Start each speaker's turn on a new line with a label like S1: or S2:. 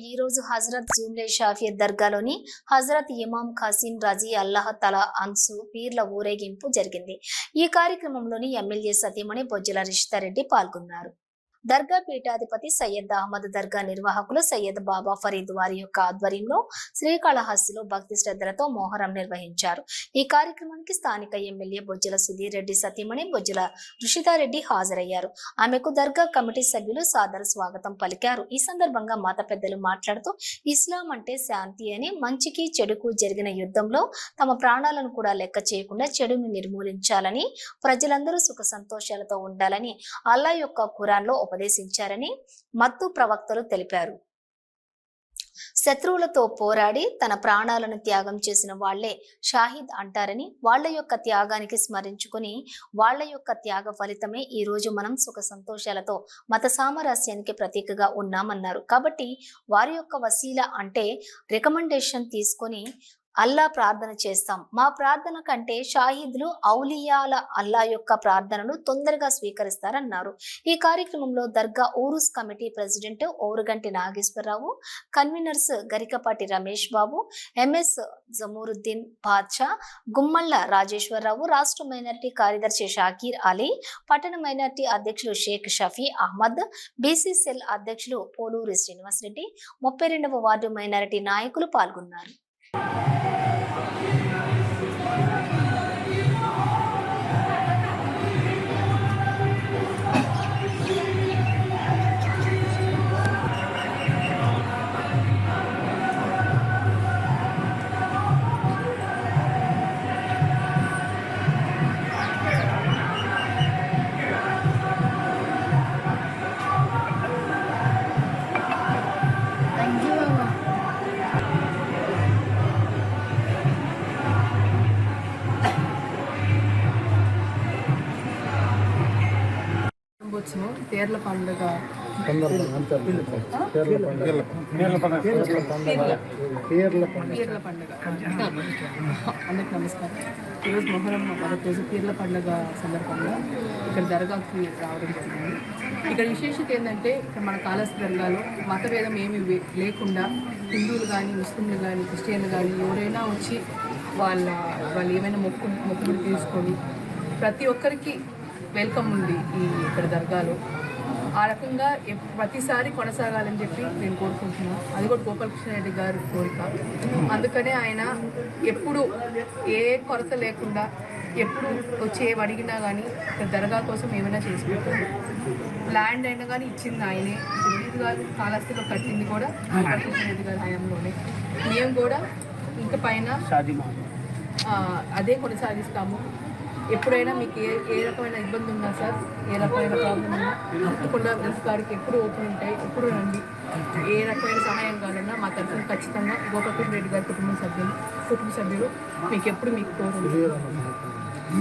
S1: ఈ రోజు హజరత్ జూమ్లే షాఫీ దర్గాలోని హజరత్ ఇమాం ఖాసిం రజీ అల్లాహ్ తలా అన్సు పీర్ల ఊరేగింపు జరిగింది. ఈ కార్యక్రమంలోని ఎమ్మెల్యే సతీమణి బొజ్జల రిషితారెడ్డి పాల్గొన్నారు. దర్గా పీఠాధిపతి సయ్యద్ అహ్మద్ దర్గా నిర్వాహకులు సయ్యద్ బాబా ఫరీద్ వారి యొక్క ఆధ్వర్యంలో శ్రీకాళహస్తిలో భక్తి శ్రద్ధలతో మొహరం నిర్వహించారు. ఈ కార్యక్రమానికి స్థానిక ఎమ్మెల్యే బొజ్జల సుధీర్ రెడ్డి సతీమణి బొజ్జల రుషితారెడ్డి హాజరయ్యారు. ఆమెకు దర్గా కమిటీ సభ్యులు సాదర స్వాగతం పలికారు. ఈ సందర్భంగా మత పెద్దలు మాట్లాడుతూ ఇస్లాం అంటే శాంతి అని, మంచికి చెడుకు జరిగిన యుద్ధంలో తమ ప్రాణాలను కూడా లెక్క చేయకుండా చెడును నిర్మూలించాలని, ప్రజలందరూ సుఖ సంతోషాలతో ఉండాలని అల్లా యొక్క ఖురాన్లో ఉపదేశించారని మత్తు ప్రవక్తలు తెలిపారు. శత్రువులతో పోరాడి తన ప్రాణాలను త్యాగం చేసిన వాళ్లే షాహిద్ అంటారని, వాళ్ల యొక్క త్యాగానికి స్మరించుకుని వాళ్ల యొక్క త్యాగ ఫలితమే ఈ రోజు మనం సుఖ సంతోషాలతో మత సామరస్యానికి ప్రతీకగా ఉన్నామన్నారు. కాబట్టి వారి యొక్క వసీలా అంటే రికమెండేషన్ తీసుకొని అల్లా ప్రార్థన చేస్తాం. మా ప్రార్థన కంటే షాహిద్లు ఔలియాల అల్లా యొక్క ప్రార్థనను తొందరగా స్వీకరిస్తారన్నారు. ఈ కార్యక్రమంలో దర్గా ఊరుస్ committee president Oruganti Nageswara Rao, conveners Garikapati Ramesh Babu, MS Jamuruddin Badshah, Gummalla Rajeswara Rao, రాష్ట్ర మైనారిటీ కార్యదర్శి షాకీర్ అలీ, పట్టణ మైనారిటీ అధ్యక్షులు షేక్ షఫీ అహ్మద్, బీసీసీఎల్ అధ్యక్షులు పోలూరి శ్రీనివాసరెడ్డి, 32వ వార్డు మైనారిటీ నాయకులు పాల్గొన్నారు.
S2: పేర్ల పండుగ అందరికి నమస్కారం. ఈరోజు మొహరం మొదటి రోజు పీర్ల పండుగ సందర్భంగా ఇక్కడ దర్గాకి రావడం జరిగింది. ఇక్కడ విశేషత ఏంటంటే ఇక్కడ మన కాళహస్తి దర్గాలో మతభేదం ఏమి లేకుండా హిందువులు కానీ, ముస్లింలు కానీ, క్రిస్టియన్లు కానీ ఎవరైనా వచ్చి వాళ్ళు ఏమైనా మొక్కులు తీసుకొని ప్రతి ఒక్కరికి వెల్కమ్ ఉంది ఈ ఇక్కడ దర్గాలో. ఆ రకంగా ప్రతిసారి కొనసాగాలని చెప్పి నేను కోరుకుంటున్నాను. అది కూడా గోపాలకృష్ణారెడ్డి గారి కోరిక. అందుకనే ఆయన ఎప్పుడు ఏ కొరత లేకుండా ఎప్పుడు వచ్చి అడిగినా కానీ ఇక్కడ దర్గా కోసం ఏమైనా చేసి పెట్టారు. ల్యాండ్ అయినా కానీ ఇచ్చింది ఆయనే. సుధీర్ గారు కాళహస్తిలో కట్టింది కూడా గోపాలకృష్ణారెడ్డి గారి హయాంలోనే. మేము కూడా ఇంక పైన అదే కొనసాగిస్తాము. ఎప్పుడైనా మీకు ఏ రకమైన ఇబ్బంది ఉన్నా సార్, ఏ రకమైన ప్రాబ్లం ఉన్నా తప్పకుండా గారికి ఎప్పుడు ఓపెన్ ఉంటాయి, ఎప్పుడు రండి. ఏ రకమైన సహాయం కావాలన్నా మా తరఫున ఖచ్చితంగా గోపాలకృష్ణ రెడ్డి గారి కుటుంబ సభ్యులు మీకు ఎప్పుడు మీకు తోడు.